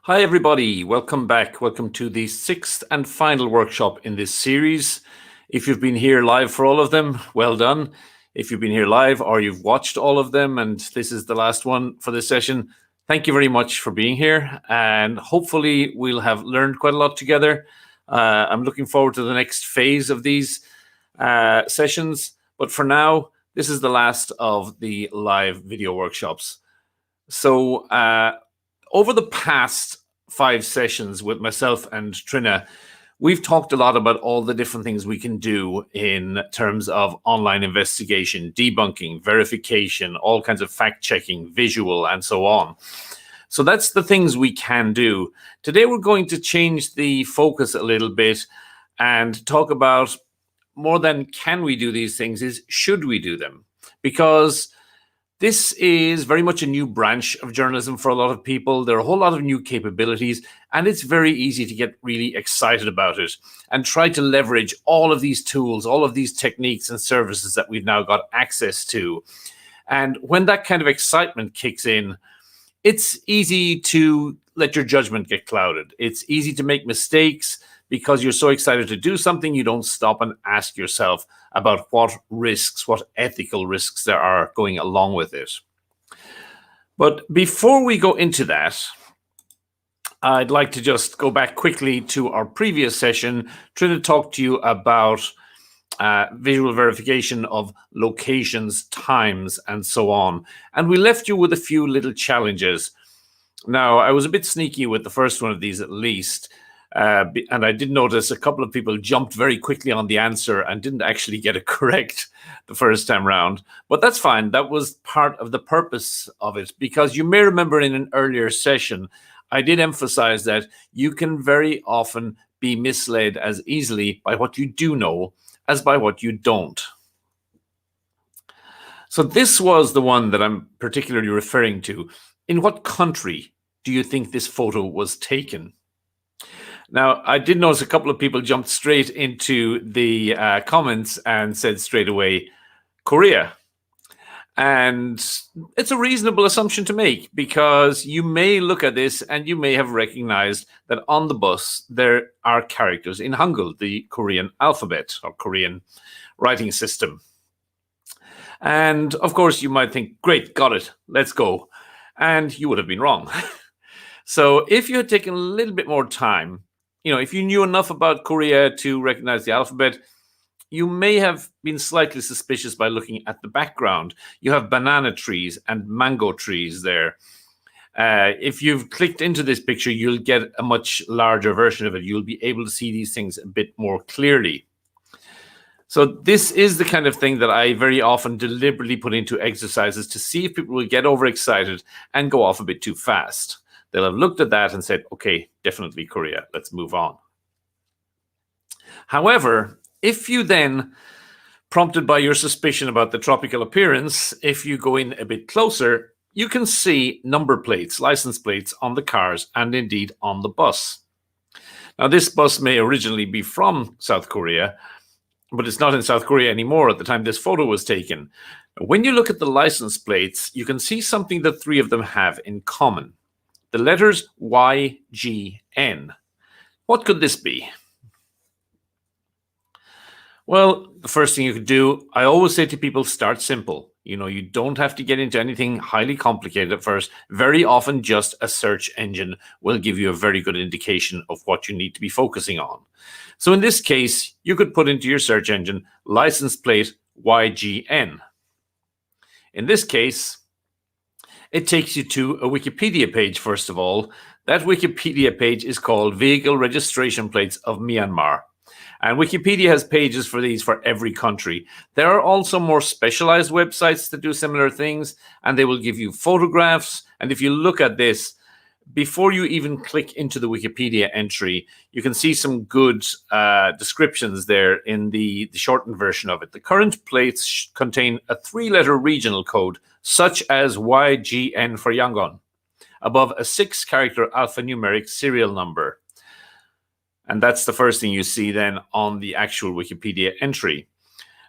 Hi, everybody. Welcome back. Welcome to the sixth and final workshop in this series. If you've been here live for all of them, well done. If you've been here live or you've watched all of them and this is the last one for this session, thank you very much for being here. And hopefully we'll have learned quite a lot together. I'm looking forward to the next phase of these sessions. But for now, this is the last of the live video workshops. So over the past 5 sessions with myself and Trina, we've talked a lot about all the different things we can do in terms of online investigation, debunking, verification, all kinds of fact-checking, visual, and so on. So that's the things we can do. Today we're going to change the focus a little bit and talk about more than can we do these things is should we do them? Because this is very much a new branch of journalism for a lot of people. There are a whole lot of new capabilities, and it's very easy to get really excited about it and try to leverage all of these tools, all of these techniques and services that we've now got access to. And when that kind of excitement kicks in, it's easy to let your judgment get clouded. It's easy to make mistakes because you're so excited to do something, you don't stop and ask yourself about what risks, what ethical risks there are going along with it. But before we go into that, I'd like to just go back quickly to our previous session, trying to talk to you about visual verification of locations, times, and so on. And we left you with a few little challenges. Now, I was a bit sneaky with the first one of these at least. And I did notice a couple of people jumped very quickly on the answer and didn't actually get it correct the first time round. But that's fine. That was part of the purpose of it, because you may remember in an earlier session, I did emphasize that you can very often be misled as easily by what you do know as by what you don't. So this was the one that I'm particularly referring to. In what country do you think this photo was taken? Now, I did notice a couple of people jumped straight into the comments and said straight away, Korea. And it's a reasonable assumption to make, because you may look at this and you may have recognized that on the bus there are characters in Hangul, the Korean alphabet or Korean writing system. And of course, you might think, great, got it, let's go. And you would have been wrong. So if you had taken a little bit more time, if you knew enough about Korea to recognize the alphabet, you may have been slightly suspicious by looking at the background. You have banana trees and mango trees there. If you've clicked into this picture, you'll get a much larger version of it. You'll be able to see these things a bit more clearly. So this is the kind of thing that I very often deliberately put into exercises to see if people will get overexcited and go off a bit too fast. They'll have looked at that and said, okay, definitely Korea, let's move on. However, if you then, prompted by your suspicion about the tropical appearance, if you go in a bit closer, you can see number plates, license plates on the cars and indeed on the bus. Now, this bus may originally be from South Korea, but it's not in South Korea anymore at the time this photo was taken. When you look at the license plates, you can see something that 3 of them have in common. The letters YGN. What could this be? Well, the first thing you could do, I always say to people, start simple. You don't have to get into anything highly complicated at first. Very often, just a search engine will give you a very good indication of what you need to be focusing on. So in this case, you could put into your search engine license plate YGN. In this case, it takes you to a Wikipedia page, first of all. That Wikipedia page is called Vehicle Registration Plates of Myanmar. And Wikipedia has pages for these for every country. There are also more specialized websites that do similar things, and they will give you photographs. And if you look at this, before you even click into the Wikipedia entry, you can see some good descriptions there in the shortened version of it. The current plates contain a 3-letter regional code, such as YGN for Yangon, above a 6-character alphanumeric serial number. And that's the first thing you see then on the actual Wikipedia entry.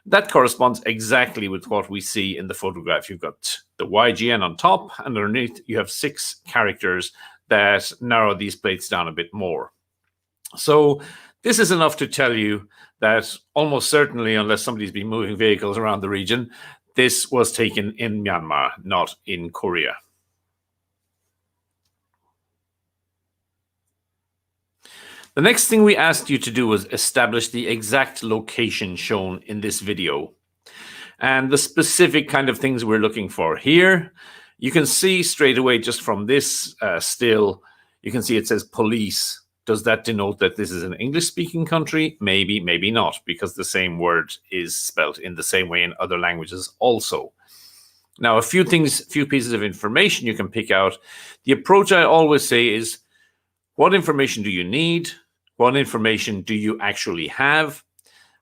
That corresponds exactly with what we see in the photograph. You've got the YGN on top, and underneath you have 6 characters that narrow these plates down a bit more. So this is enough to tell you that almost certainly, unless somebody's been moving vehicles around the region, this was taken in Myanmar, not in Korea. The next thing we asked you to do was establish the exact location shown in this video and the specific kind of things we're looking for. Here, you can see straight away just from this still, you can see it says police. Does that denote that this is an English-speaking country? Maybe, maybe not, because the same word is spelt in the same way in other languages also. Now, a few pieces of information you can pick out. The approach I always say is, what information do you need? What information do you actually have?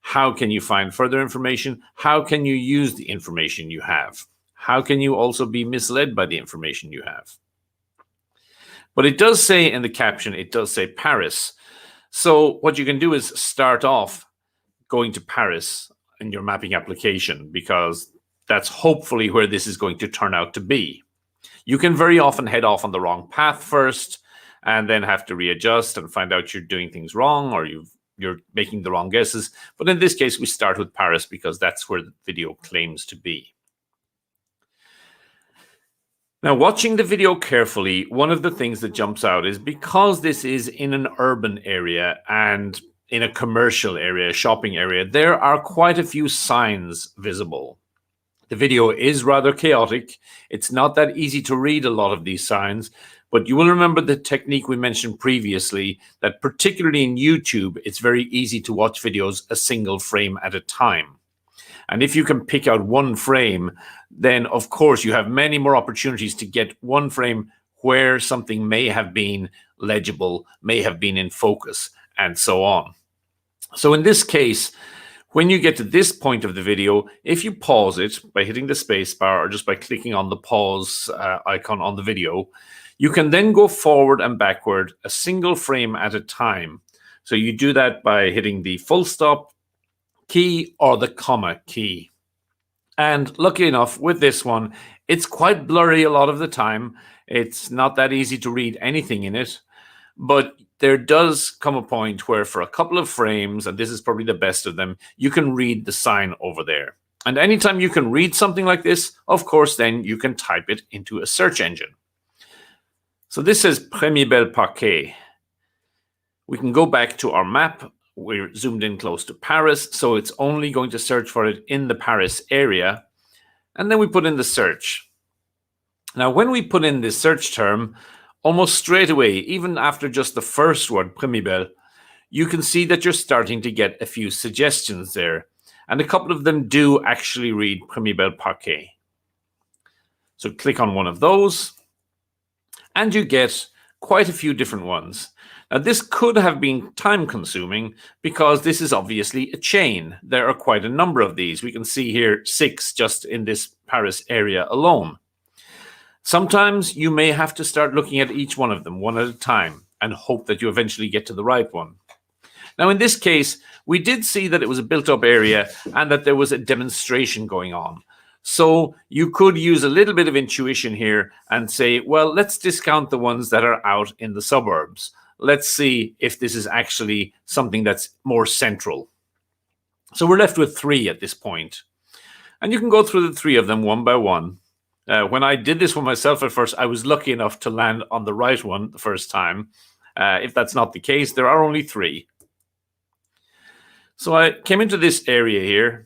How can you find further information? How can you use the information you have? How can you also be misled by the information you have? But it does say in the caption, it does say Paris. So what you can do is start off going to Paris in your mapping application, because that's hopefully where this is going to turn out to be. You can very often head off on the wrong path first and then have to readjust and find out you're doing things wrong or you're making the wrong guesses. But in this case, we start with Paris because that's where the video claims to be. Now, watching the video carefully, one of the things that jumps out is because this is in an urban area and in a commercial area, a shopping area, there are quite a few signs visible. The video is rather chaotic. It's not that easy to read a lot of these signs, but you will remember the technique we mentioned previously, that particularly in YouTube, it's very easy to watch videos a single frame at a time. And if you can pick out one frame, then of course you have many more opportunities to get one frame where something may have been legible, may have been in focus, and so on. So in this case, when you get to this point of the video, if you pause it by hitting the space bar or just by clicking on the pause icon on the video, you can then go forward and backward a single frame at a time. So you do that by hitting the full stop key or the comma key. And lucky enough with this one, it's quite blurry a lot of the time. It's not that easy to read anything in it, but there does come a point where for a couple of frames, and this is probably the best of them, you can read the sign over there. And anytime you can read something like this, of course, then you can type it into a search engine. So this says Premier Bel Parquet. We can go back to our map. We're zoomed in close to Paris, so it's only going to search for it in the Paris area. And then we put in the search. Now, when we put in this search term, almost straight away, even after just the first word, Premier Bel, you can see that you're starting to get a few suggestions there. And a couple of them do actually read Premier Bel Parquet. So click on one of those, and you get quite a few different ones. Now, this could have been time-consuming because this is obviously a chain. There are quite a number of these. We can see here 6 just in this Paris area alone. Sometimes you may have to start looking at each one of them one at a time and hope that you eventually get to the right one. Now, in this case, we did see that it was a built-up area and that there was a demonstration going on. So you could use a little bit of intuition here and say, well, let's discount the ones that are out in the suburbs. Let's see if this is actually something that's more central. So we're left with 3 at this point. And you can go through the 3 of them one by one. When I did this one myself at first, I was lucky enough to land on the right one the first time. If that's not the case, there are only 3. So I came into this area here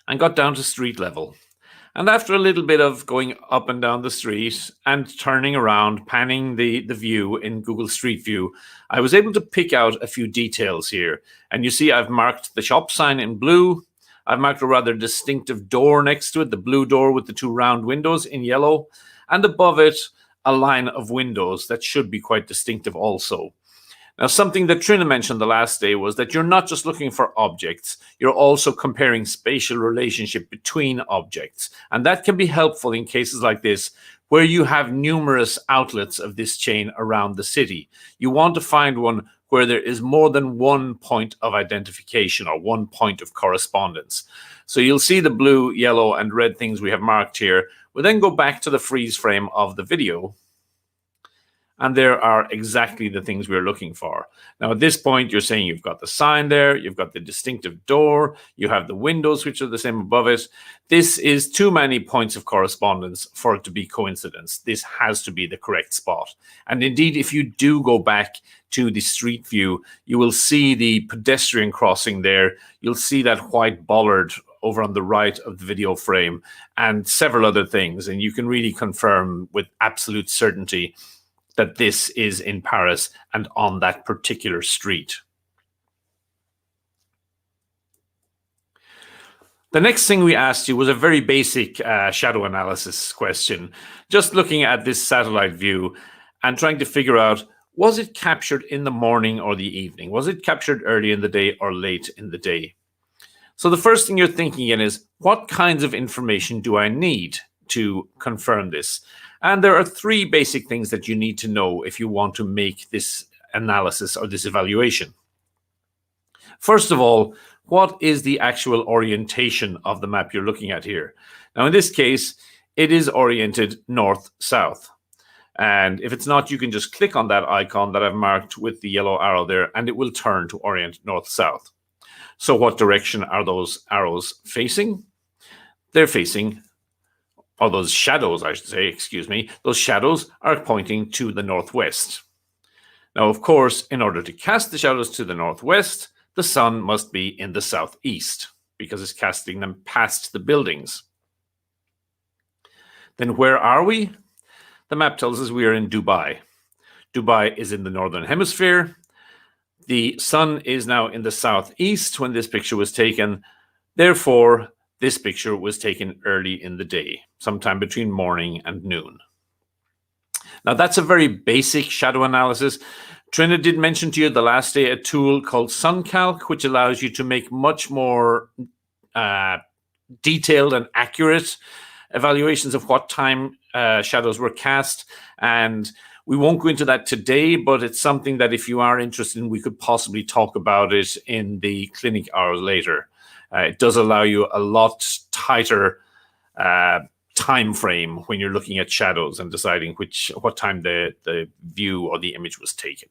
and got down to street level. And after a little bit of going up and down the street and turning around, panning the view in Google Street View, I was able to pick out a few details here. And you see I've marked the shop sign in blue. I've marked a rather distinctive door next to it, the blue door with the 2 round windows in yellow. And above it, a line of windows that should be quite distinctive also. Now, something that Trina mentioned the last day was that you're not just looking for objects, you're also comparing spatial relationship between objects. And that can be helpful in cases like this, where you have numerous outlets of this chain around the city. You want to find one where there is more than one point of identification or one point of correspondence. So you'll see the blue, yellow, and red things we have marked here. We'll then go back to the freeze frame of the video. and there are exactly the things we're looking for. Now, at this point, you're saying you've got the sign there, you've got the distinctive door, you have the windows, which are the same above it. This is too many points of correspondence for it to be coincidence. This has to be the correct spot. And indeed, if you do go back to the street view, you will see the pedestrian crossing there. You'll see that white bollard over on the right of the video frame and several other things. And you can really confirm with absolute certainty that this is in Paris and on that particular street. The next thing we asked you was a very basic shadow analysis question, just looking at this satellite view and trying to figure out, was it captured in the morning or the evening? Was it captured early in the day or late in the day? So the first thing you're thinking in is, what kinds of information do I need to confirm this? And there are three basic things that you need to know if you want to make this analysis or this evaluation. First of all, what is the actual orientation of the map you're looking at here? Now, in this case, it is oriented north-south. And if it's not, you can just click on that icon that I've marked with the yellow arrow there, and it will turn to orient north-south. So what direction are those arrows facing? They're facing, or those shadows, I should say, excuse me, those shadows are pointing to the northwest. Now, of course, in order to cast the shadows to the northwest, the sun must be in the southeast because it's casting them past the buildings. Then where are we? The map tells us we are in Dubai. Dubai is in the northern hemisphere. The sun is now in the southeast when this picture was taken. Therefore, this picture was taken early in the day, sometime between morning and noon. Now, that's a very basic shadow analysis. Trina did mention to you the last day a tool called SunCalc, which allows you to make much more detailed and accurate evaluations of what time shadows were cast. And we won't go into that today, but it's something that if you are interested in, we could possibly talk about it in the clinic hours later. It does allow you a lot tighter time frame when you're looking at shadows and deciding what time the view or the image was taken.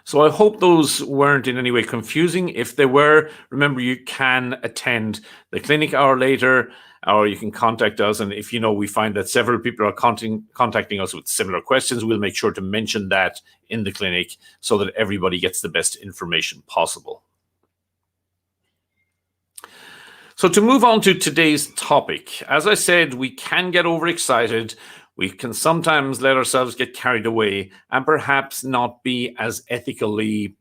So I hope those weren't in any way confusing. If they were, remember you can attend the clinic hour later, or you can contact us. And if we find that several people are contacting us with similar questions, we'll make sure to mention that in the clinic so that everybody gets the best information possible. So to move on to today's topic, as I said, we can get overexcited. We can sometimes let ourselves get carried away and perhaps not be as ethically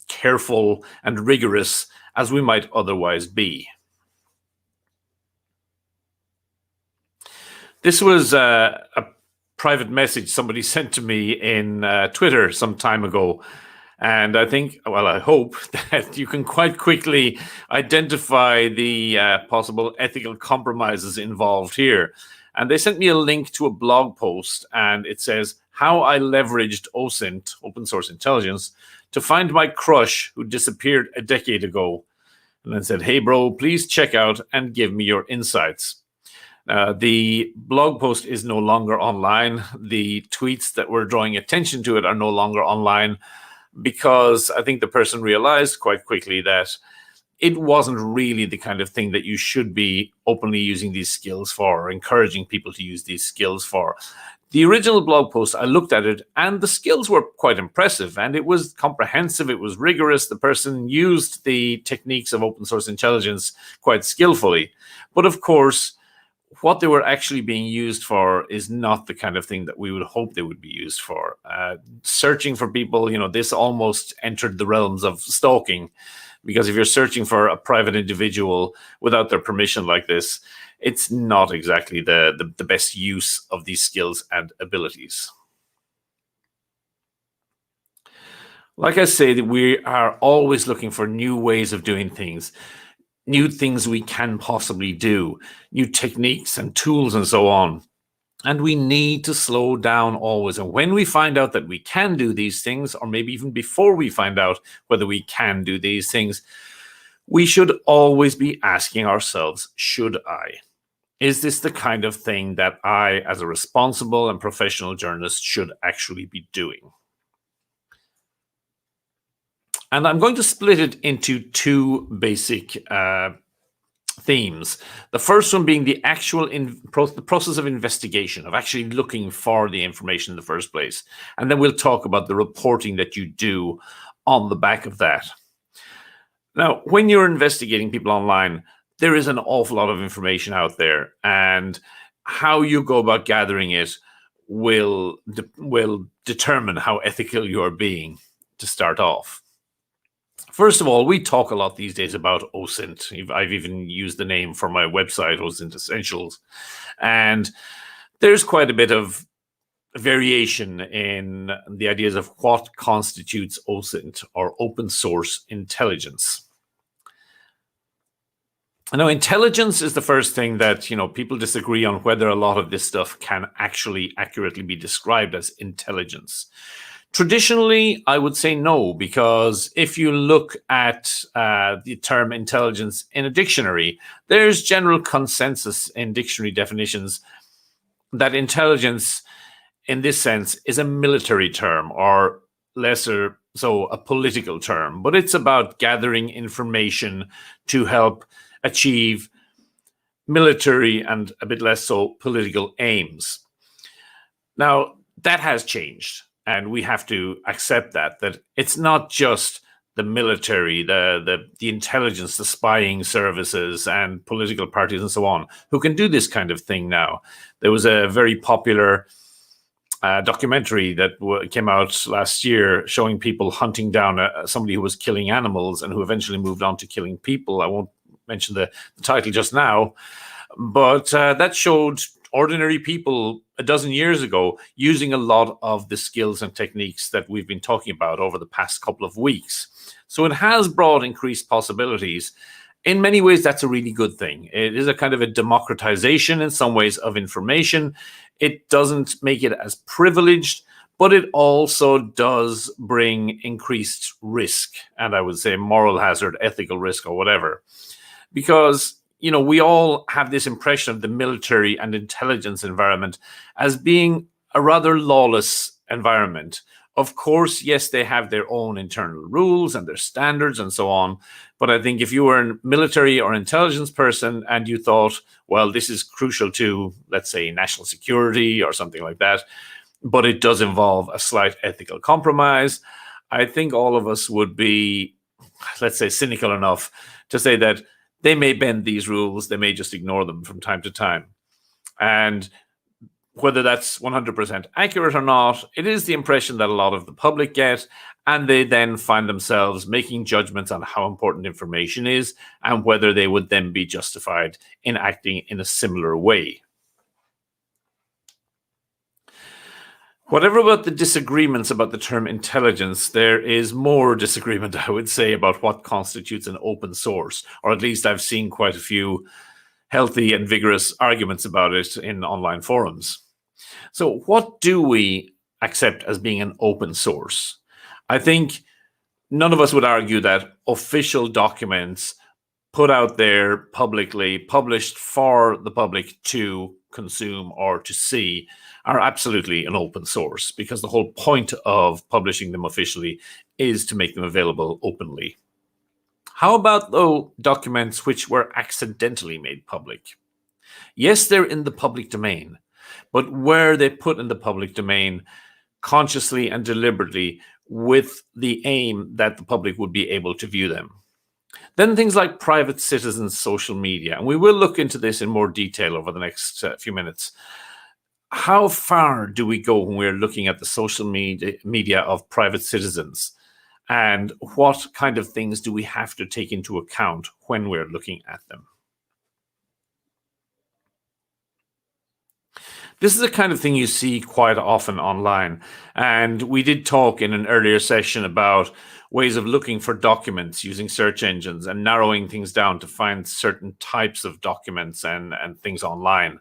careful and rigorous as we might otherwise be. This was a private message somebody sent to me in Twitter some time ago. And I think, well, I hope that you can quite quickly identify the possible ethical compromises involved here. And they sent me a link to a blog post, and it says, "How I leveraged OSINT, open source intelligence, to find my crush who disappeared a decade ago." And then said, "Hey, bro, please check out and give me your insights." The blog post is no longer online. The tweets that were drawing attention to it are no longer online, because I think the person realized quite quickly that it wasn't really the kind of thing that you should be openly using these skills for, or encouraging people to use these skills for. The original blog post, I looked at it, and the skills were quite impressive, and it was comprehensive, it was rigorous. The person used the techniques of open source intelligence quite skillfully. But of course, what they were actually being used for is not the kind of thing that we would hope they would be used for. Searching for people, this almost entered the realms of stalking, because if you're searching for a private individual without their permission like this, it's not exactly the best use of these skills and abilities. Like I say, we are always looking for new ways of doing things, new things we can possibly do, new techniques and tools and so on. And we need to slow down always. And when we find out that we can do these things, or maybe even before we find out whether we can do these things, we should always be asking ourselves, should I? is this the kind of thing that I, as a responsible and professional journalist, should actually be doing? And I'm going to split it into two basic themes. The first one being the actual the process of investigation, of actually looking for the information in the first place. And then we'll talk about the reporting that you do on the back of that. Now, when you're investigating people online, there is an awful lot of information out there, and how you go about gathering it will determine how ethical you're being to start off. First of all, we talk a lot these days about OSINT. I've even used the name for my website, OSINT Essentials. And there's quite a bit of variation in the ideas of what constitutes OSINT, or open source intelligence. Now, intelligence is the first thing that, people disagree on whether a lot of this stuff can actually accurately be described as intelligence. Traditionally, I would say no, because if you look at the term intelligence in a dictionary, there's general consensus in dictionary definitions that intelligence, in this sense, is a military term, or lesser so a political term, but it's about gathering information to help achieve military and a bit less so political aims. Now, that has changed, and we have to accept that it's not just the military, the intelligence, the spying services and political parties and so on who can do this kind of thing now. There was a very popular documentary that came out last year showing people hunting down somebody who was killing animals and who eventually moved on to killing people. I won't mention the title just now, but that showed ordinary people a dozen years ago using a lot of the skills and techniques that we've been talking about over the past couple of weeks. So it has brought increased possibilities. In many ways, that's a really good thing. It is a kind of a democratization in some ways of information. It doesn't make it as privileged, but it also does bring increased risk, and I would say moral hazard, ethical risk, or whatever. Because, we all have this impression of the military and intelligence environment as being a rather lawless environment. Of course, yes, they have their own internal rules and their standards and so on. But I think if you were a military or intelligence person and you thought, well, this is crucial to, let's say, national security or something like that, but it does involve a slight ethical compromise, I think all of us would be, let's say, cynical enough to say that they may bend these rules, they may just ignore them from time to time. And whether that's 100% accurate or not, it is the impression that a lot of the public get, and they then find themselves making judgments on how important information is and whether they would then be justified in acting in a similar way. Whatever about the disagreements about the term intelligence, there is more disagreement, I would say, about what constitutes an open source, or at least I've seen quite a few healthy and vigorous arguments about it in online forums. So what do we accept as being an open source? I think none of us would argue that official documents put out there publicly, published for the public to consume or to see, are absolutely an open source, because the whole point of publishing them officially is to make them available openly. How about, though, documents which were accidentally made public? Yes, they're in the public domain, but were they put in the public domain consciously and deliberately with the aim that the public would be able to view them? Then things like private citizens' social media, and we will look into this in more detail over the next few minutes. How far do we go when we're looking at the social media of private citizens? And what kind of things do we have to take into account when we're looking at them? This is the kind of thing you see quite often online. And we did talk in an earlier session about ways of looking for documents using search engines and narrowing things down to find certain types of documents and things online.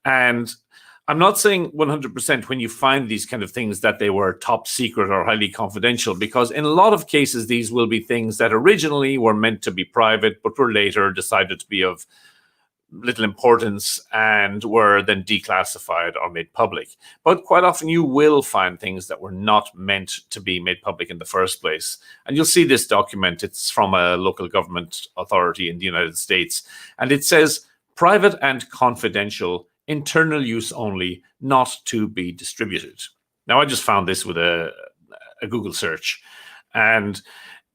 And I'm not saying 100% when you find these kind of things that they were top secret or highly confidential, because in a lot of cases, these will be things that originally were meant to be private, but were later decided to be of little importance and were then declassified or made public. But quite often you will find things that were not meant to be made public in the first place. And you'll see this document. It's from a local government authority in the United States. And it says, private and confidential, internal use only, not to be distributed. Now, I just found this with a Google search. And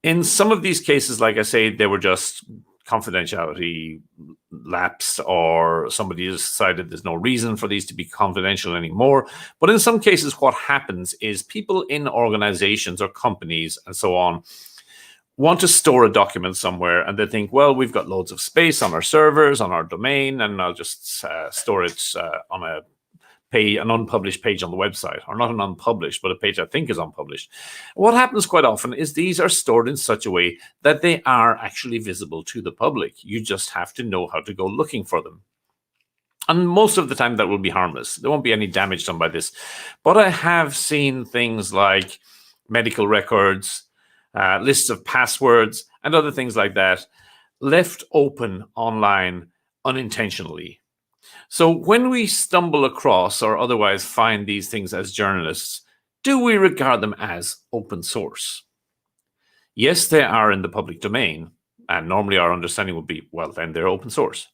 in some of these cases, like I say, they were just confidentiality lapsed, or somebody decided there's no reason for these to be confidential anymore. But in some cases, what happens is people in organizations or companies and so on want to store a document somewhere, and they think, well, we've got loads of space on our servers, on our domain, and I'll just store it on an unpublished page on the website, or not an unpublished, but a page I think is unpublished. What happens quite often is these are stored in such a way that they are actually visible to the public. You just have to know how to go looking for them. And most of the time that will be harmless. There won't be any damage done by this. But I have seen things like medical records, lists of passwords, and other things like that left open online unintentionally. So when we stumble across or otherwise find these things as journalists, do we regard them as open source? Yes, they are in the public domain, and normally our understanding would be, well, then they're open source.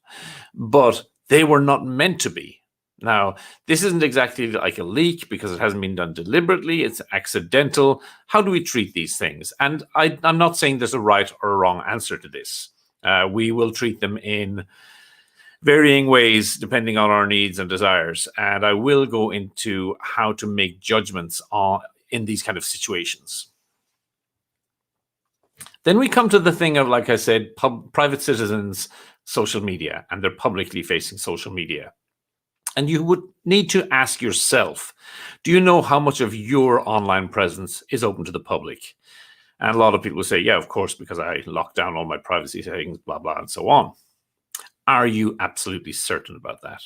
But they were not meant to be. Now, this isn't exactly like a leak because it hasn't been done deliberately. It's accidental. How do we treat these things? And I'm not saying there's a right or a wrong answer to this. We will treat them in varying ways depending on our needs and desires. And I will go into how to make judgments in these kind of situations. Then we come to the thing of, like I said, private citizens' social media and their publicly facing social media. And you would need to ask yourself, do you know how much of your online presence is open to the public? And a lot of people say, yeah, of course, because I locked down all my privacy settings, blah, blah, and so on. Are you absolutely certain about that?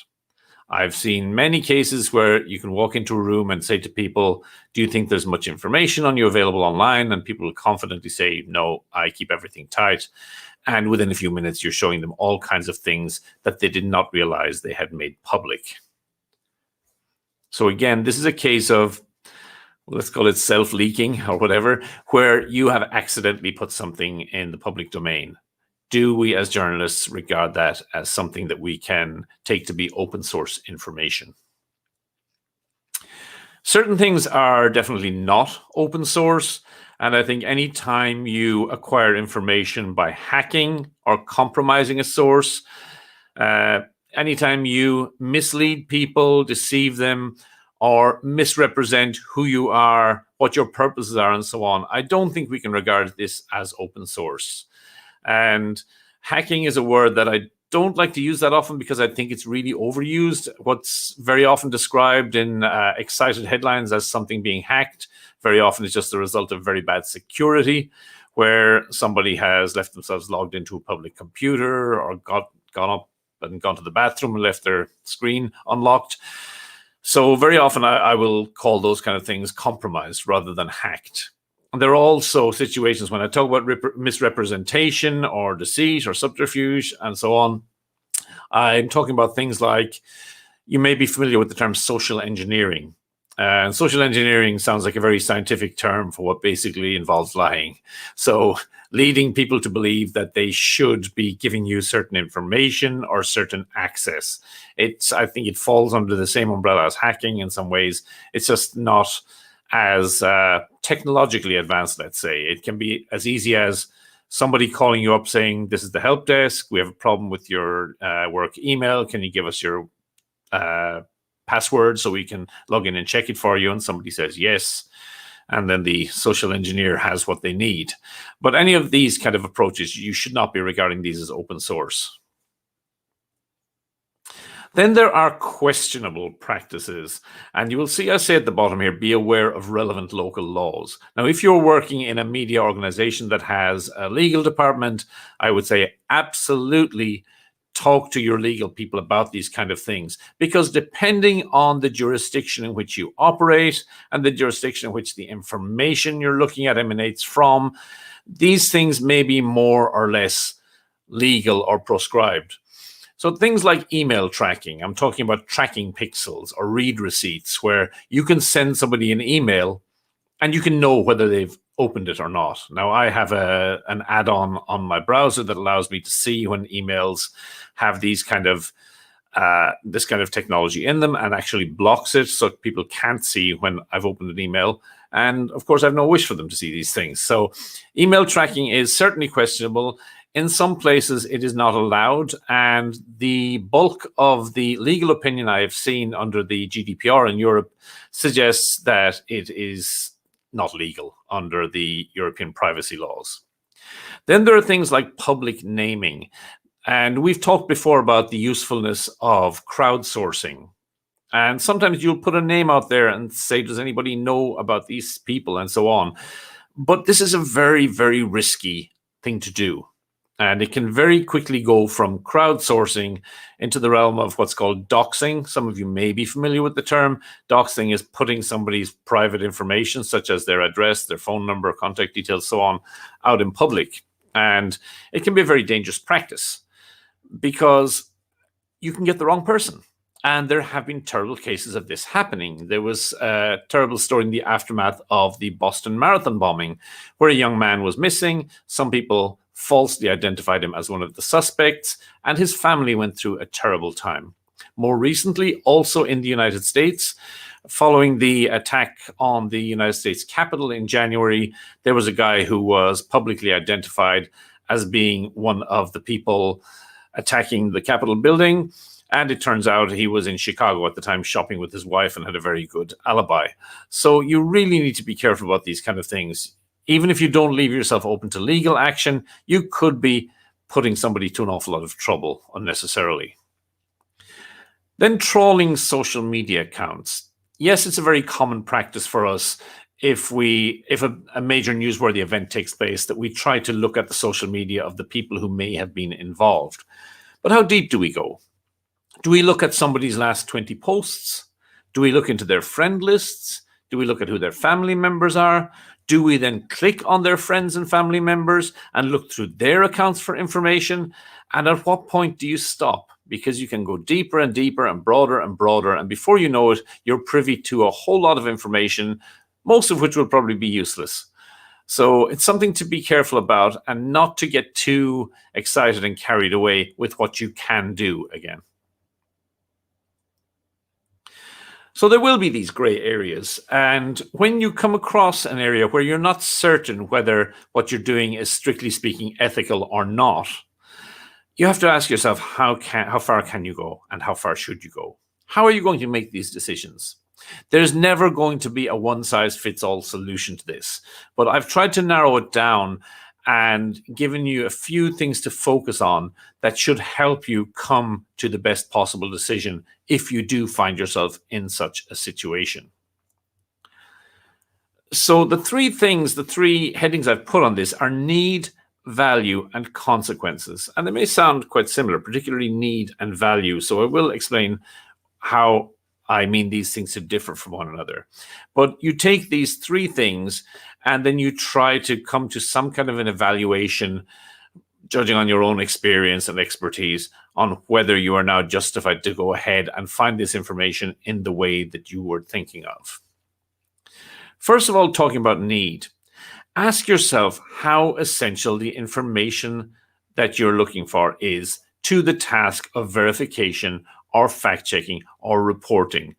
I've seen many cases where you can walk into a room and say to people, do you think there's much information on you available online? And people will confidently say, no, I keep everything tight. And within a few minutes, you're showing them all kinds of things that they did not realize they had made public. So again, this is a case of, let's call it self-leaking or whatever, where you have accidentally put something in the public domain. Do we as journalists regard that as something that we can take to be open source information? Certain things are definitely not open source. And I think anytime you acquire information by hacking or compromising a source, anytime you mislead people, deceive them, or misrepresent who you are, what your purposes are, and so on, I don't think we can regard this as open source. And hacking is a word that I don't like to use that often because I think it's really overused. What's very often described in excited headlines as something being hacked very often is just the result of very bad security, where somebody has left themselves logged into a public computer or gone up and gone to the bathroom and left their screen unlocked. So very often I will call those kind of things compromised rather than hacked. And there are also situations when I talk about misrepresentation or deceit or subterfuge and so on. I'm talking about things like, you may be familiar with the term social engineering. And social engineering sounds like a very scientific term for what basically involves lying. So leading people to believe that they should be giving you certain information or certain access. I think it falls under the same umbrella as hacking in some ways. It's just not as technologically advanced, let's say. It can be as easy as somebody calling you up saying, this is the help desk, we have a problem with your work email, can you give us your password so we can log in and check it for you? And somebody says yes, and then the social engineer has what they need. But any of these kind of approaches, you should not be regarding these as open source. Then there are questionable practices. And you will see, I say at the bottom here, be aware of relevant local laws. Now, if you're working in a media organization that has a legal department, I would say absolutely talk to your legal people about these kind of things, because depending on the jurisdiction in which you operate and the jurisdiction in which the information you're looking at emanates from, these things may be more or less legal or proscribed. So things like email tracking, I'm talking about tracking pixels or read receipts, where you can send somebody an email and you can know whether they've opened it or not. Now, I have an add-on on my browser that allows me to see when emails have these kind of this kind of technology in them, and actually blocks it so people can't see when I've opened an email. And of course, I have no wish for them to see these things. So email tracking is certainly questionable. In some places, it is not allowed. And the bulk of the legal opinion I have seen under the GDPR in Europe suggests that it is not legal under the European privacy laws. Then there are things like public naming. And we've talked before about the usefulness of crowdsourcing. And sometimes you'll put a name out there and say, does anybody know about these people, and so on. But this is a very, very risky thing to do. And it can very quickly go from crowdsourcing into the realm of what's called doxing. Some of you may be familiar with the term. Doxing is putting somebody's private information, such as their address, their phone number, contact details, so on, out in public. And it can be a very dangerous practice, because you can get the wrong person. And there have been terrible cases of this happening. There was a terrible story in the aftermath of the Boston Marathon bombing, where a young man was missing. Some people falsely identified him as one of the suspects, and his family went through a terrible time. More recently, also in the United States, following the attack on the United States Capitol in January, there was a guy who was publicly identified as being one of the people attacking the Capitol building. And it turns out he was in Chicago at the time, shopping with his wife, and had a very good alibi. So you really need to be careful about these kind of things. Even if you don't leave yourself open to legal action, you could be putting somebody to an awful lot of trouble unnecessarily. Then trawling social media accounts. Yes, it's a very common practice for us if a major newsworthy event takes place, that we try to look at the social media of the people who may have been involved. But how deep do we go? Do we look at somebody's last 20 posts? Do we look into their friend lists? Do we look at who their family members are? Do we then click on their friends and family members and look through their accounts for information? And at what point do you stop? Because you can go deeper and deeper and broader, and before you know it, you're privy to a whole lot of information, most of which will probably be useless. So it's something to be careful about, and not to get too excited and carried away with what you can do again. So there will be these gray areas. And when you come across an area where you're not certain whether what you're doing is strictly speaking ethical or not, you have to ask yourself, how far can you go, and how far should you go? How are you going to make these decisions? There's never going to be a one-size-fits-all solution to this, but I've tried to narrow it down and given you a few things to focus on that should help you come to the best possible decision if you do find yourself in such a situation. So the three headings I've put on this are need, value, and consequences. And they may sound quite similar, particularly need and value. So I will explain how I mean these things to differ from one another. But you take these three things and then you try to come to some kind of an evaluation, judging on your own experience and expertise, on whether you are now justified to go ahead and find this information in the way that you were thinking of. First of all, talking about need, ask yourself how essential the information that you're looking for is to the task of verification or fact-checking or reporting.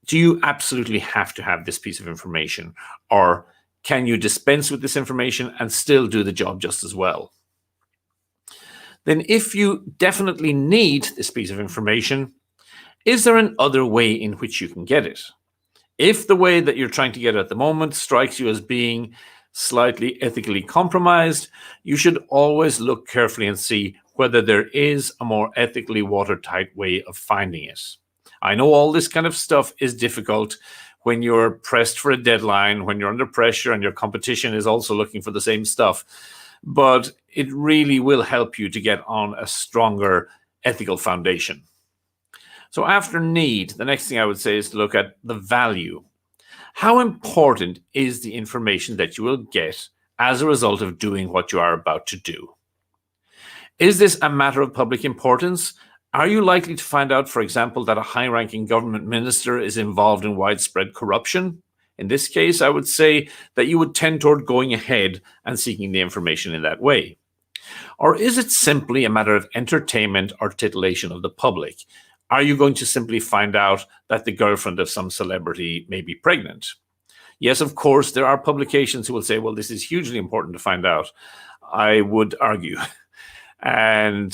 Do you absolutely have to have this piece of information, or can you dispense with this information and still do the job just as well? Then if you definitely need this piece of information, is there an other way in which you can get it? If the way that you're trying to get it at the moment strikes you as being slightly ethically compromised, you should always look carefully and see whether there is a more ethically watertight way of finding it. I know all this kind of stuff is difficult when you're pressed for a deadline, when you're under pressure and your competition is also looking for the same stuff, but it really will help you to get on a stronger ethical foundation. So after need, the next thing I would say is to look at the value. How important is the information that you will get as a result of doing what you are about to do? Is this a matter of public importance, Are you likely to find out, for example, that a high-ranking government minister is involved in widespread corruption? In this case, I would say that you would tend toward going ahead and seeking the information in that way. Or is it simply a matter of entertainment or titillation of the public? Are you going to simply find out that the girlfriend of some celebrity may be pregnant? Yes, of course, there are publications who will say, well, this is hugely important to find out. I would argue. And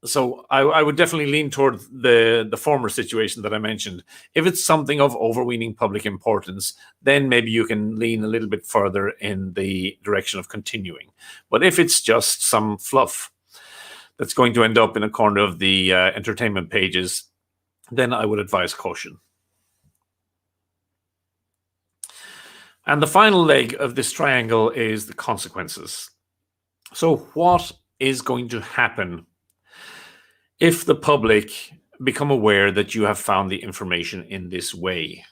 so I would definitely lean toward the former situation that I mentioned. If it's something of overweening public importance, then maybe you can lean a little bit further in the direction of continuing. But if it's just some fluff that's going to end up in a corner of the entertainment pages, then I would advise caution. And the final leg of this triangle is the consequences. So what is going to happen if the public become aware that you have found the information in this way?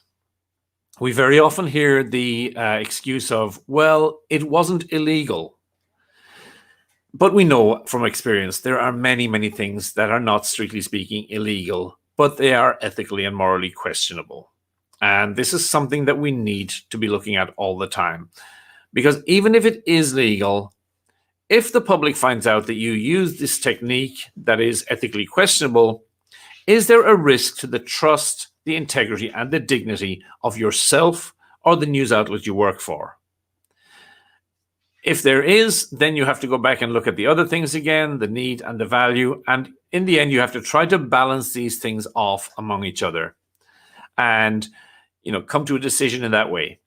We very often hear the excuse of, well, it wasn't illegal. But we know from experience there are many, many things that are not, strictly speaking, illegal, but they are ethically and morally questionable. And this is something that we need to be looking at all the time. Because even if it is legal, if the public finds out that you use this technique that is ethically questionable, is there a risk to the trust, the integrity, and the dignity of yourself or the news outlet you work for? If there is, then you have to go back and look at the other things again, the need and the value. And in the end, you have to try to balance these things off among each other and come to a decision in that way.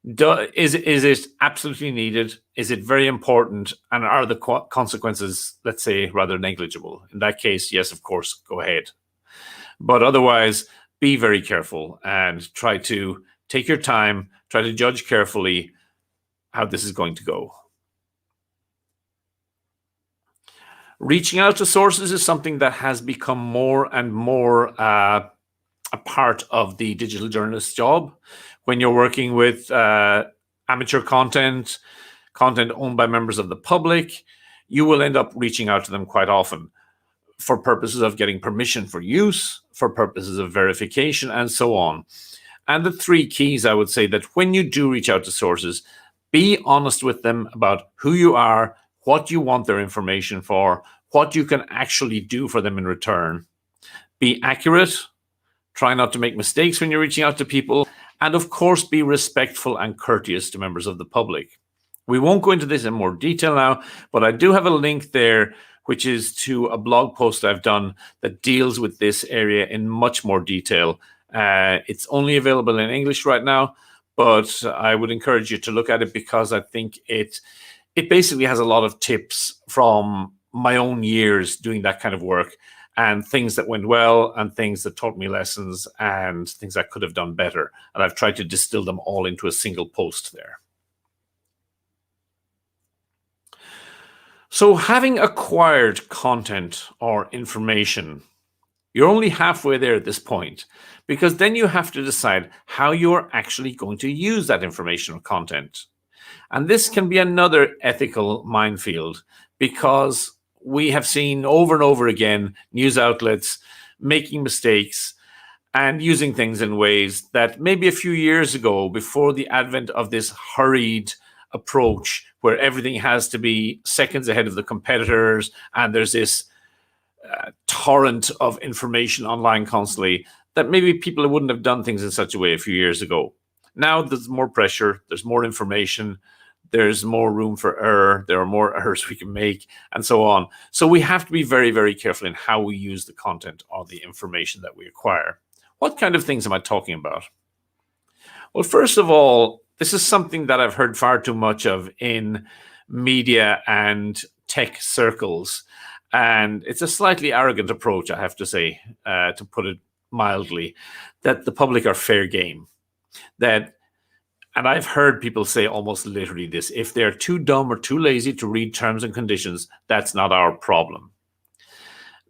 Is it absolutely needed? Is it very important? And are the consequences, let's say, rather negligible? In that case, yes, of course, go ahead. But otherwise, be very careful and try to take your time, try to judge carefully how this is going to go. Reaching out to sources is something that has become more and more a part of the digital journalist's job. When you're working with amateur content owned by members of the public, you will end up reaching out to them quite often for purposes of getting permission for use, for purposes of verification, and so on. And the three keys, I would say, that when you do reach out to sources, be honest with them about who you are, what you want their information for, what you can actually do for them in return. Be accurate. Try not to make mistakes when you're reaching out to people. And of course, be respectful and courteous to members of the public. We won't go into this in more detail now, but I do have a link there, which is to a blog post I've done that deals with this area in much more detail. It's only available in English right now, but I would encourage you to look at it because I think it basically has a lot of tips from my own years doing that kind of work, and things that went well and things that taught me lessons and things I could have done better. And I've tried to distill them all into a single post there. So having acquired content or information, you're only halfway there at this point, because then you have to decide how you're actually going to use that information or content. And this can be another ethical minefield, because we have seen over and over again news outlets making mistakes and using things in ways that maybe a few years ago, before the advent of this hurried approach where everything has to be seconds ahead of the competitors and there's this torrent of information online constantly, that maybe people wouldn't have done things in such a way a few years ago. Now there's more pressure, there's more information, there's more room for error, there are more errors we can make, and so on. So we have to be very, very careful in how we use the content or the information that we acquire. What kind of things am I talking about? Well, first of all, this is something that I've heard far too much of in media and tech circles. And it's a slightly arrogant approach, I have to say, to put it mildly, that the public are fair game. And I've heard people say almost literally this: if they're too dumb or too lazy to read terms and conditions, that's not our problem.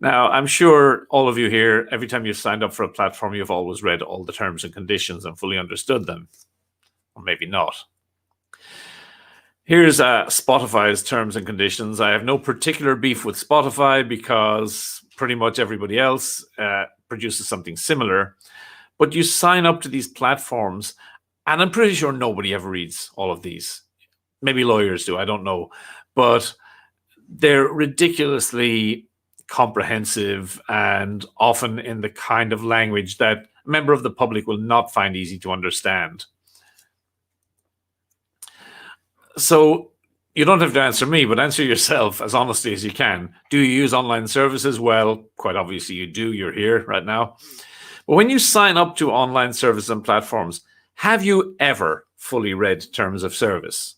Now, I'm sure all of you here, every time you've signed up for a platform, you've always read all the terms and conditions and fully understood them. Or maybe not. Here's Spotify's terms and conditions. I have no particular beef with Spotify because pretty much everybody else produces something similar. But you sign up to these platforms, and I'm pretty sure nobody ever reads all of these. Maybe lawyers do, I don't know. But they're ridiculously comprehensive and often in the kind of language that a member of the public will not find easy to understand. So you don't have to answer me, but answer yourself as honestly as you can. Do you use online services? Well, quite obviously you do. You're here right now. But when you sign up to online services and platforms, have you ever fully read terms of service?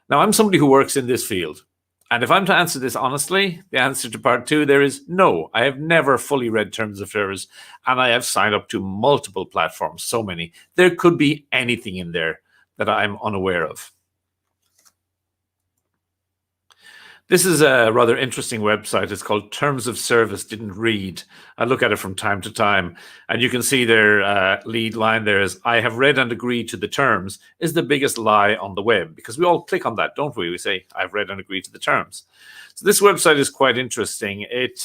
Now, I'm somebody who works in this field. And if I'm to answer this honestly, the answer to part 2 there is no. I have never fully read terms of service, and I have signed up to multiple platforms, so many. There could be anything in there that I'm unaware of. This is a rather interesting website. It's called Terms of Service Didn't Read. I look at it from time to time, and you can see their lead line there is, I have read and agreed to the terms, is the biggest lie on the web. Because we all click on that, don't we? We say, I've read and agreed to the terms. So this website is quite interesting. It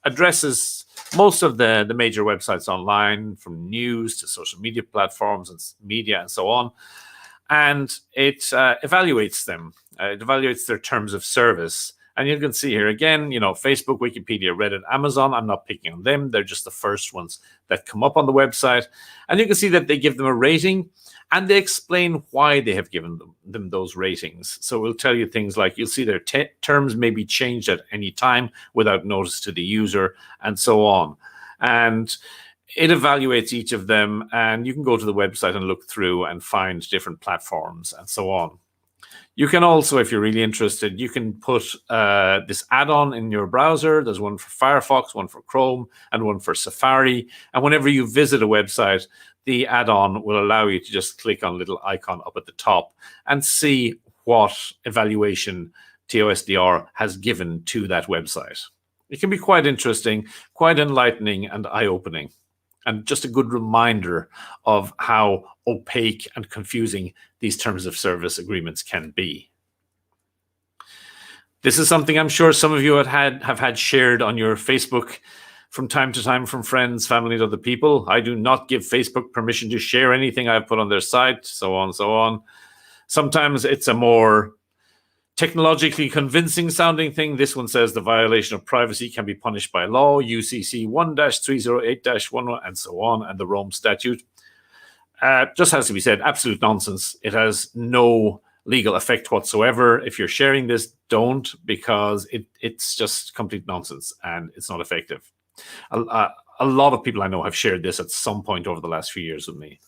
addresses most of the major websites online, from news to social media platforms and media and so on. And it evaluates them. It evaluates their terms of service. And you can see here again, Facebook, Wikipedia, Reddit, Amazon. I'm not picking on them. They're just the first ones that come up on the website. And you can see that they give them a rating, and they explain why they have given them those ratings. So we'll tell you things like, you'll see their terms may be changed at any time without notice to the user, and so on. And it evaluates each of them, and you can go to the website and look through and find different platforms and so on. You can also, if you're really interested, you can put this add-on in your browser. There's one for Firefox, one for Chrome, and one for Safari. And whenever you visit a website, the add-on will allow you to just click on a little icon up at the top and see what evaluation TOSDR has given to that website. It can be quite interesting, quite enlightening, and eye-opening, and just a good reminder of how opaque and confusing these terms of service agreements can be. This is something I'm sure some of you have had shared on your Facebook from time to time from friends, family, and other people. I do not give Facebook permission to share anything I've put on their site, so on and so on. Sometimes it's a more technologically convincing sounding thing. This one says the violation of privacy can be punished by law, UCC 1-308-11, and so on, and the Rome Statute. Just has to be said, absolute nonsense. It has no legal effect whatsoever. If you're sharing this, don't, because it's just complete nonsense and it's not effective. A lot of people I know have shared this at some point over the last few years with me.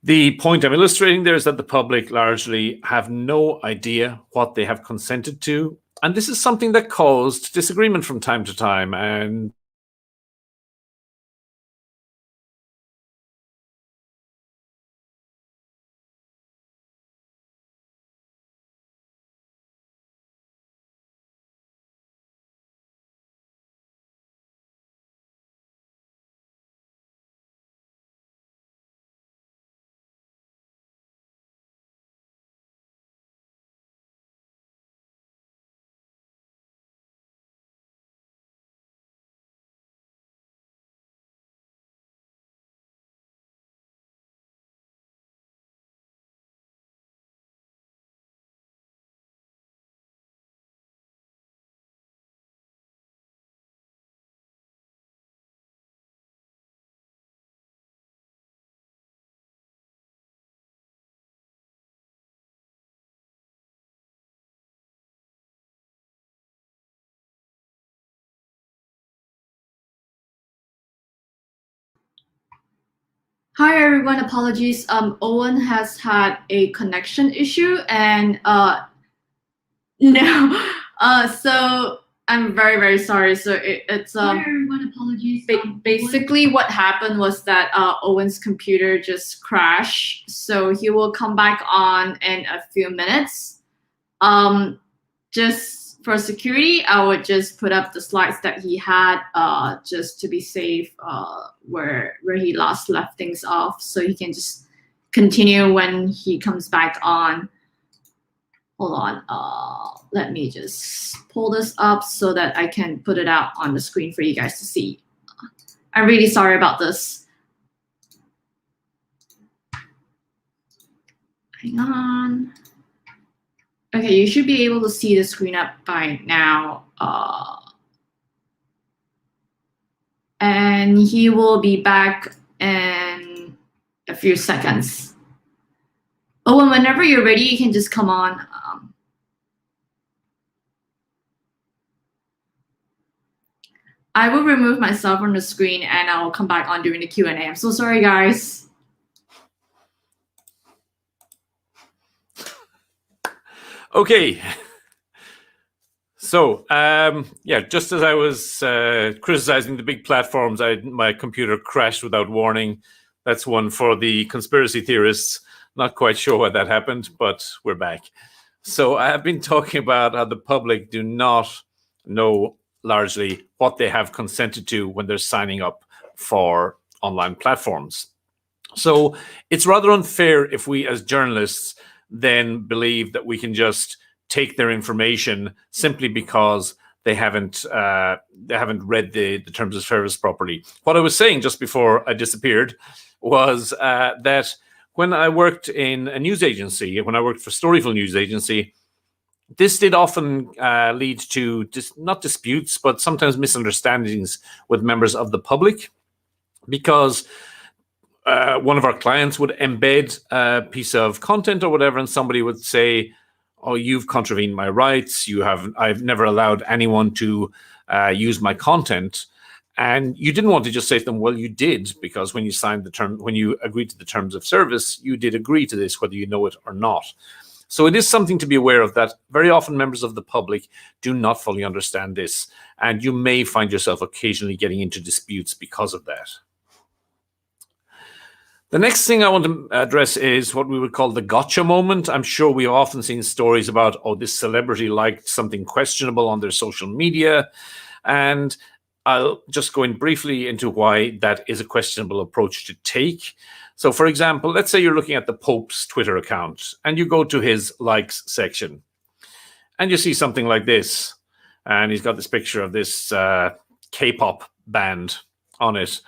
The point I'm illustrating there is that the public largely have no idea what they have consented to. And this is something that caused disagreement from time to time. And Hi everyone, apologies. Owen has had a connection issue, and so I'm very, very sorry. So it's Hi everyone, apologies. Basically what happened was that Owen's computer just crashed, so he will come back on in a few minutes. Just for security, I would just put up the slides that he had, just to be safe, where he last left things off, so he can just continue when he comes back on. hold on. Let me just pull this up so that I can put it out on the screen for you guys to see. I'm really sorry about this. Hang on. Okay, you should be able to see the screen up by now. And he will be back in a few seconds. Oh, and whenever you're ready, you can just come on. I will remove myself from the screen and I'll come back on during the Q&A. I'm so sorry, guys. Okay. So, yeah, just as I was criticizing the big platforms, my computer crashed without warning. That's one for the conspiracy theorists. Not quite sure why that happened, but we're back. So I have been talking about how the public do not know largely what they have consented to when they're signing up for online platforms. So it's rather unfair if we as journalists then believe that we can just take their information simply because they haven't read the terms of service properly. What I was saying just before I disappeared was that when I worked in a news agency, when I worked for Storyful News Agency, this did often lead to not disputes, but sometimes misunderstandings with members of the public, because one of our clients would embed a piece of content or whatever, and somebody would say, "Oh, you've contravened my rights. I've never allowed anyone to use my content." And you didn't want to just say to them, "Well, you did, because when you agreed to the terms of service, you did agree to this, whether you know it or not." So it is something to be aware of, that very often members of the public do not fully understand this, and you may find yourself occasionally getting into disputes because of that. The next thing I want to address is what we would call the gotcha moment. I'm sure we've often seen stories about, oh, this celebrity liked something questionable on their social media, and I'll just go in briefly into why that is a questionable approach to take. So, for example, let's say you're looking at the Pope's Twitter account and you go to his likes section and you see something like this. And he's got this picture of this K-pop band on it.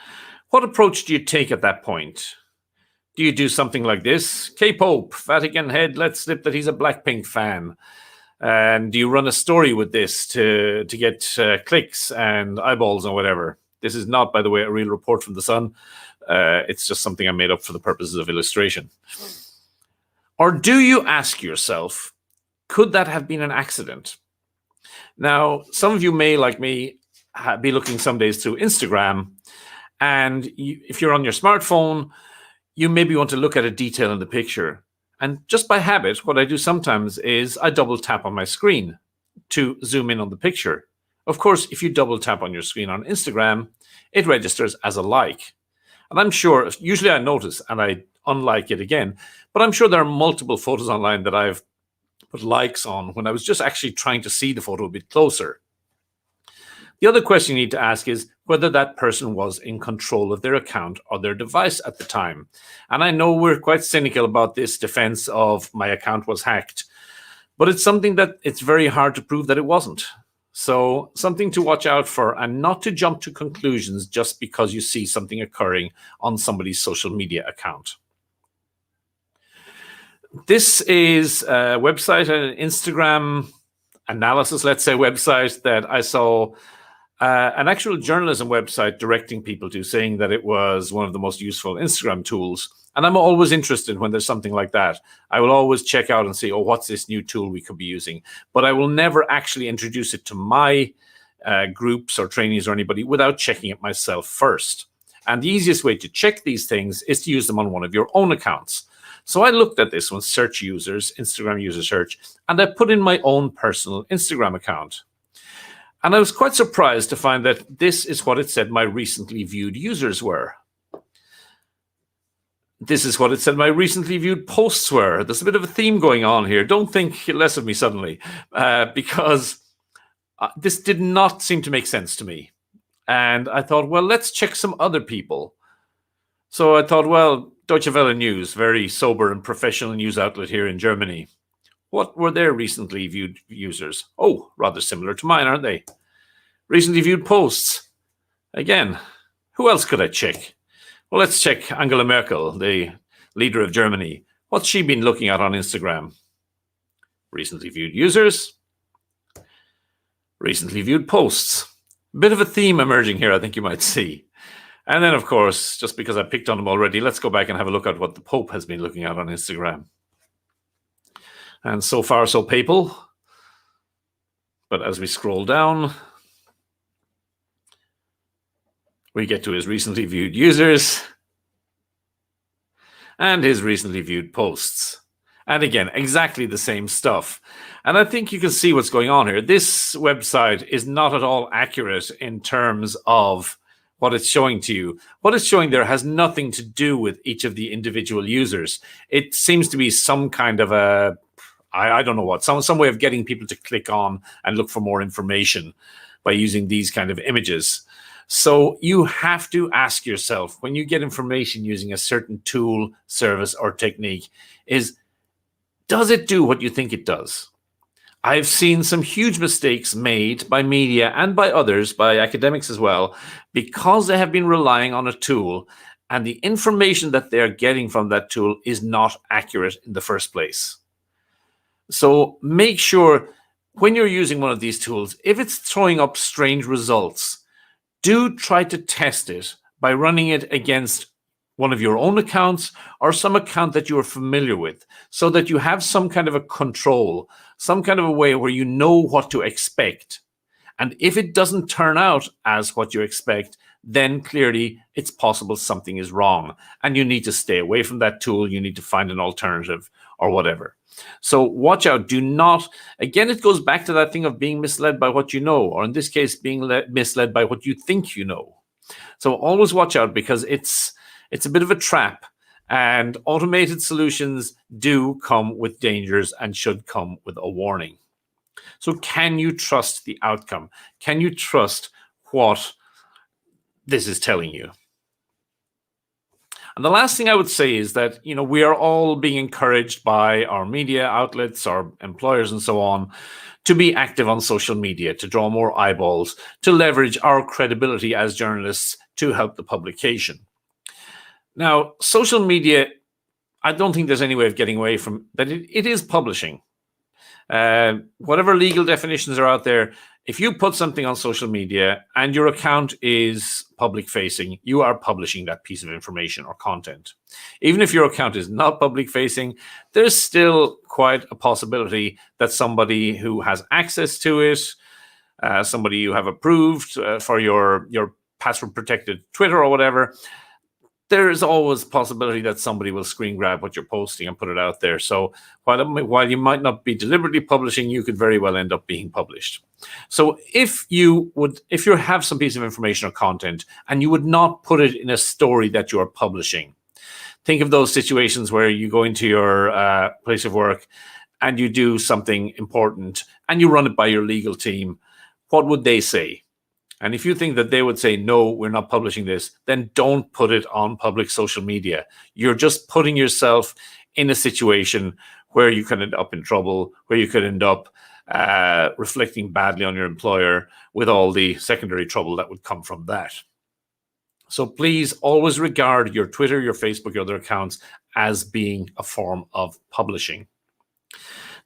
What approach do you take at that point? Do you do something like this? K-Pope, Vatican head, let's slip that he's a Blackpink fan. And do you run a story with this to get clicks and eyeballs and whatever? This is not, by the way, a real report from The Sun. It's just something I made up for the purposes of illustration. Or do you ask yourself, could that have been an accident? Now, some of you may, like me, be looking some days through Instagram, and if you're on your smartphone, you maybe want to look at a detail in the picture. And just by habit, what I do sometimes is I double tap on my screen to zoom in on the picture. Of course, if you double tap on your screen on Instagram, it registers as a like. And I'm sure, usually I notice and I unlike it again, but I'm sure there are multiple photos online that I've put likes on when I was just actually trying to see the photo a bit closer. The other question you need to ask is whether that person was in control of their account or their device at the time. And I know we're quite cynical about this defense of my account was hacked, but it's something that it's very hard to prove that it wasn't. So something to watch out for, and not to jump to conclusions just because you see something occurring on somebody's social media account. This is a website, an Instagram analysis, let's say, website that I saw an actual journalism website directing people to, saying that it was one of the most useful Instagram tools. And I'm always interested when there's something like that. I will always check out and see, oh, what's this new tool we could be using? But I will never actually introduce it to my groups or trainees or anybody without checking it myself first. And the easiest way to check these things is to use them on one of your own accounts. So I looked at this one, search users, Instagram user search, and I put in my own personal Instagram account. And I was quite surprised to find that this is what it said my recently viewed users were. This is what it said my recently viewed posts were. There's a bit of a theme going on here. Don't think less of me suddenly, because this did not seem to make sense to me. And I thought, well, let's check some other people. So I thought, well, Deutsche Welle News, very sober and professional news outlet here in Germany. What were their recently viewed users? Oh, rather similar to mine, aren't they? Recently viewed posts. Again, who else could I check? Well, let's check Angela Merkel, the leader of Germany. What's she been looking at on Instagram? Recently viewed users. Recently viewed posts. A bit of a theme emerging here, I think you might see. And then, of course, just because I picked on them already, let's go back and have a look at what the Pope has been looking at on Instagram. And so far, so papal. But as we scroll down, we get to his recently viewed users and his recently viewed posts. And again, exactly the same stuff. And I think you can see what's going on here. This website is not at all accurate in terms of what it's showing to you. What it's showing there has nothing to do with each of the individual users. It seems to be some kind of a, I don't know what, some way of getting people to click on and look for more information by using these kind of images. So you have to ask yourself, when you get information using a certain tool, service, or technique, does it do what you think it does? I've seen some huge mistakes made by media and by others, by academics as well, because they have been relying on a tool and the information that they're getting from that tool is not accurate in the first place. So make sure when you're using one of these tools, if it's throwing up strange results, do try to test it by running it against one of your own accounts or some account that you are familiar with, so that you have some kind of a control, some kind of a way where you know what to expect. And if it doesn't turn out as what you expect, then clearly it's possible something is wrong and you need to stay away from that tool. You need to find an alternative or whatever. So watch out. Do not, again, it goes back to that thing of being misled by what you know, or in this case, being misled by what you think you know. So always watch out, because it's a bit of a trap, and automated solutions do come with dangers and should come with a warning. So can you trust the outcome? Can you trust what this is telling you? And the last thing I would say is that, we are all being encouraged by our media outlets, our employers and so on, to be active on social media, to draw more eyeballs, to leverage our credibility as journalists to help the publication. Now, social media, I don't think there's any way of getting away from that. It is publishing. Whatever legal definitions are out there, if you put something on social media and your account is public facing, you are publishing that piece of information or content. Even if your account is not public facing, there's still quite a possibility that somebody who has access to it, somebody you have approved for your password protected Twitter or whatever, there is always a possibility that somebody will screen grab what you're posting and put it out there. So while you might not be deliberately publishing, you could very well end up being published. So if you have some piece of information or content and you would not put it in a story that you are publishing, think of those situations where you go into your place of work and you do something important and you run it by your legal team. What would they say? And if you think that they would say, no, we're not publishing this, then don't put it on public social media. You're just putting yourself in a situation where you could end up in trouble, where you could end up reflecting badly on your employer with all the secondary trouble that would come from that. So please always regard your Twitter, your Facebook, your other accounts as being a form of publishing.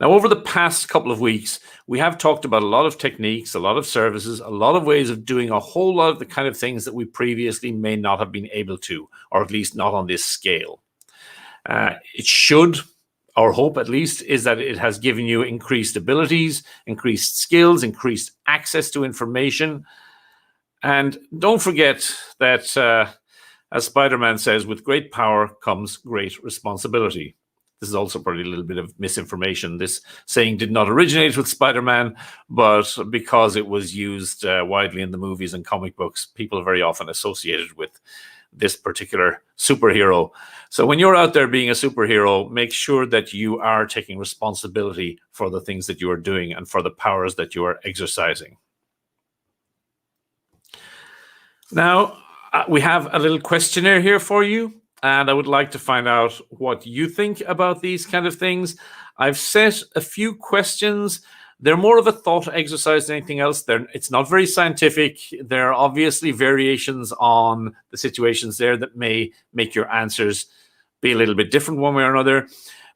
Now, over the past couple of weeks, we have talked about a lot of techniques, a lot of services, a lot of ways of doing a whole lot of the kind of things that we previously may not have been able to, or at least not on this scale. It should, our hope at least, is that it has given you increased abilities, increased skills, increased access to information. And don't forget that, as Spider-Man says, with great power comes great responsibility. This is also probably a little bit of misinformation. This saying did not originate with Spider-Man, but because it was used widely in the movies and comic books, people very often associated with this particular superhero. So when you're out there being a superhero, make sure that you are taking responsibility for the things that you are doing and for the powers that you are exercising. Now, we have a little questionnaire here for you. and I would like to find out what you think about these kind of things. I've set a few questions. They're more of a thought exercise than anything else. It's not very scientific. There are obviously variations on the situations there that may make your answers be a little bit different one way or another.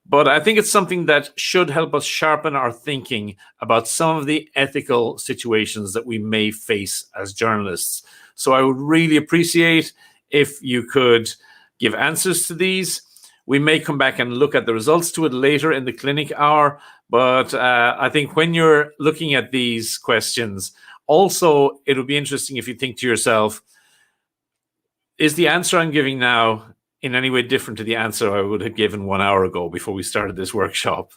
But I think it's something that should help us sharpen our thinking about some of the ethical situations that we may face as journalists. So I would really appreciate if you could give answers to these. We may come back and look at the results to it later in the clinic hour. But I think when you're looking at these questions, also, it would be interesting if you think to yourself, is the answer I'm giving now in any way different to the answer I would have given 1 hour ago before we started this workshop?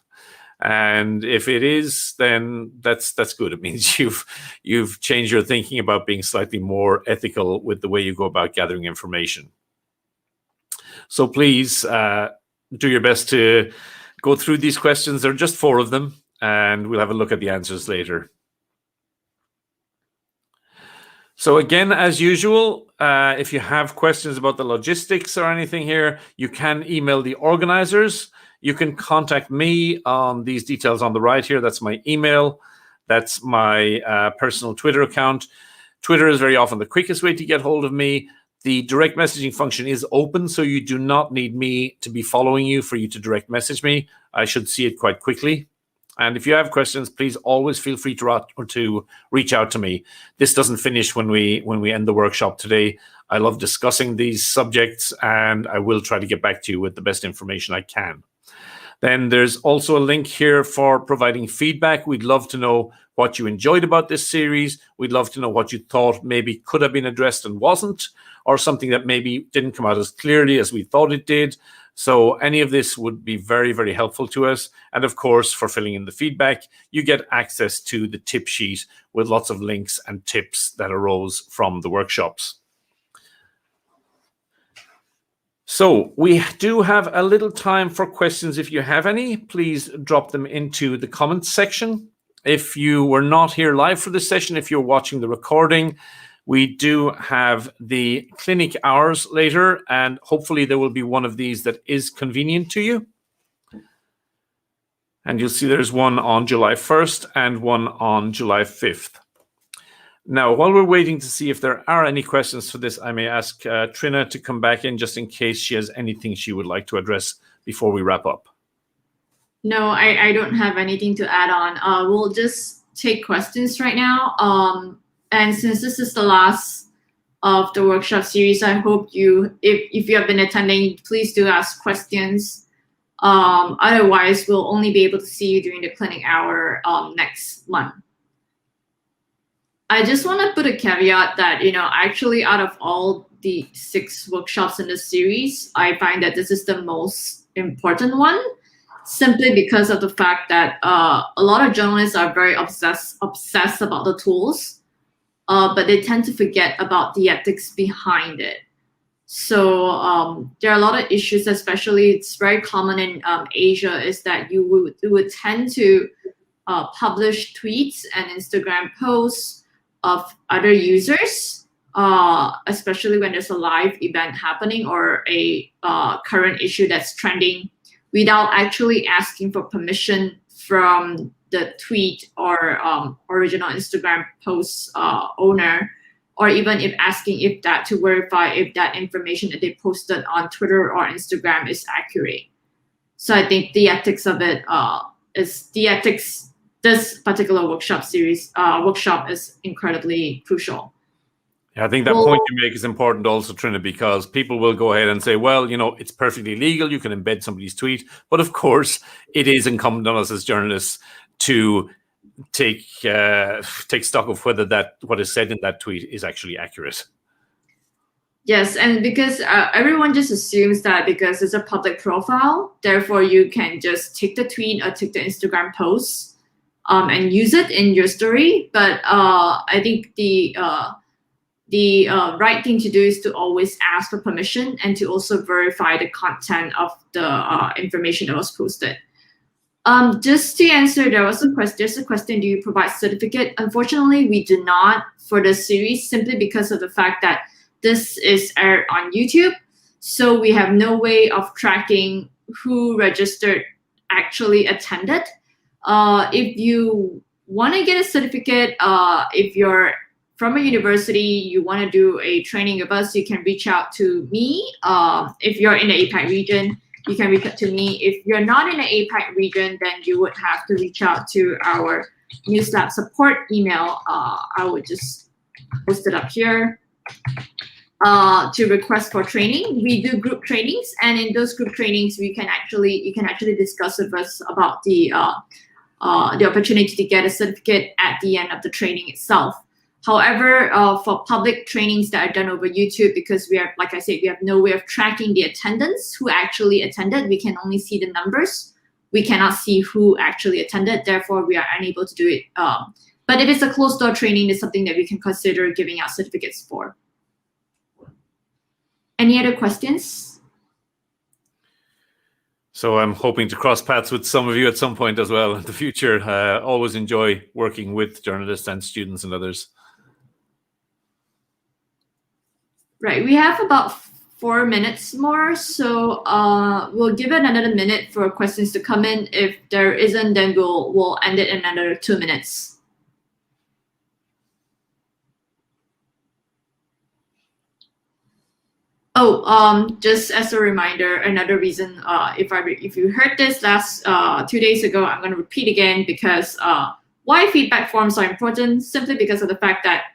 And if it is, then that's good. It means you've changed your thinking about being slightly more ethical with the way you go about gathering information. So please do your best to go through these questions. There are just 4 of them, and we'll have a look at the answers later. So again, as usual, if you have questions about the logistics or anything here, you can email the organizers. You can contact me on these details on the right here. That's my email. That's my personal Twitter account. Twitter is very often the quickest way to get hold of me. The direct messaging function is open, so you do not need me to be following you for you to direct message me. I should see it quite quickly. And if you have questions, please always feel free to reach out to me. This doesn't finish when we end the workshop today. I love discussing these subjects, and I will try to get back to you with the best information I can. Then there's also a link here for providing feedback. We'd love to know what you enjoyed about this series. We'd love to know what you thought maybe could have been addressed and wasn't, or something that maybe didn't come out as clearly as we thought it did. So any of this would be very, very helpful to us. And of course, for filling in the feedback, you get access to the tip sheet with lots of links and tips that arose from the workshops. So we do have a little time for questions. If you have any, please drop them into the comments section. If you were not here live for this session, if you're watching the recording, we do have the clinic hours later, and hopefully there will be one of these that is convenient to you. And you'll see there's one on July 1st and one on July 5th. Now, while we're waiting to see if there are any questions for this, I may ask Trina to come back in just in case she has anything she would like to address before we wrap up. No, I don't have anything to add on. We'll just take questions right now. And since this is the last of the workshop series, I hope if you have been attending, please do ask questions. Otherwise, we'll only be able to see you during the clinic hour next month. I just want to put a caveat that, actually out of all the 6 workshops in this series, I find that this is the most important one, simply because of the fact that a lot of journalists are very obsessed about the tools, but they tend to forget about the ethics behind it. So there are a lot of issues, especially it's very common in Asia, is that you would tend to publish tweets and Instagram posts of other users, especially when there's a live event happening or a current issue that's trending, without actually asking for permission from the tweet or original Instagram post owner, or even if asking if that to verify if that information that they posted on Twitter or Instagram is accurate. So I think the ethics of it this particular workshop is incredibly crucial. Yeah, I think that point you make is important also, Trina, because people will go ahead and say, well, it's perfectly legal. You can embed somebody's tweet. But of course, it is incumbent on us as journalists to take stock of whether what is said in that tweet is actually accurate. Yes, and because everyone just assumes that because it's a public profile, therefore you can just take the tweet or take the Instagram post and use it in your story. But I think the right thing to do is to always ask for permission and to also verify the content of the information that was posted. Just to answer, there's a question, do you provide certificate? Unfortunately, we do not for the series, simply because of the fact that this is aired on YouTube. So we have no way of tracking who registered actually attended. If you want to get a certificate, if you're from a university, you want to do a training with us, you can reach out to me. If you're in the APAC region, you can reach out to me. If you're not in the APAC region, then you would have to reach out to our NewsLab support email. I would just post it up here to request for training. We do group trainings, and in those group trainings, you can actually discuss with us about the opportunity to get a certificate at the end of the training itself. However, for public trainings that are done over YouTube, because we have, like I said, we have no way of tracking the attendance, who actually attended. We can only see the numbers. We cannot see who actually attended. Therefore, we are unable to do it. But if it's a closed door training, it's something that we can consider giving out certificates for. Any other questions? So I'm hoping to cross paths with some of you at some point as well in the future. Always enjoy working with journalists and students and others. Right, we have about 4 minutes more, so we'll give it another minute for questions to come in. If there isn't, then we'll end it in another 2 minutes. Oh, just as a reminder, another reason, if you heard this last 2 days ago, I'm going to repeat again, because why feedback forms are important, simply because of the fact that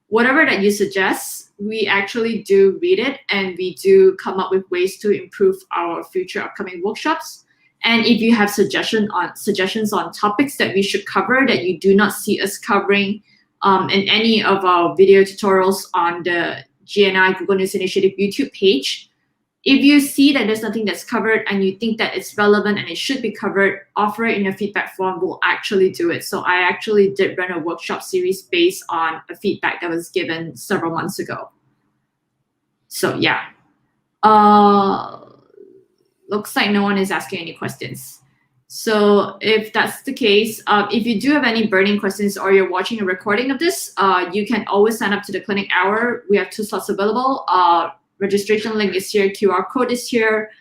whatever that you suggest, we actually do read it, and we do come up with ways to improve our future upcoming workshops. And if you have suggestions on topics that we should cover that you do not see us covering in any of our video tutorials on the GNI Google News Initiative YouTube page, if you see that there's nothing that's covered and you think that it's relevant and it should be covered, offer it in a feedback form. We'll actually do it. So I actually did run a workshop series based on a feedback that was given several months ago. So yeah, looks like no one is asking any questions. So if that's the case, if you do have any burning questions or you're watching a recording of this, you can always sign up to the clinic hour. We have 2 slots available. Registration link is here, QR code is here.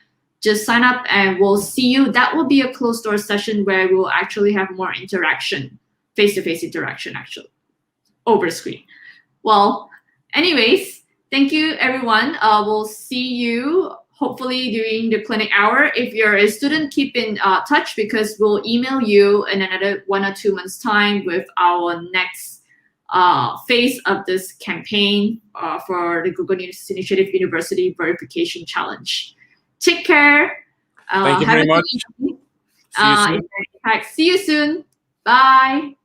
Just sign up and we'll see you. That will be a closed door session where we'll actually have more interaction, face-to-face interaction actually, over the screen. Well, anyways, thank you everyone. We'll see you hopefully during the clinic hour. If you're a student, keep in touch, because we'll email you in another 1 or 2 months time with our next phase of this campaign for the Google News Initiative University Verification Challenge. Take care. Thank you very much. See you soon. Bye.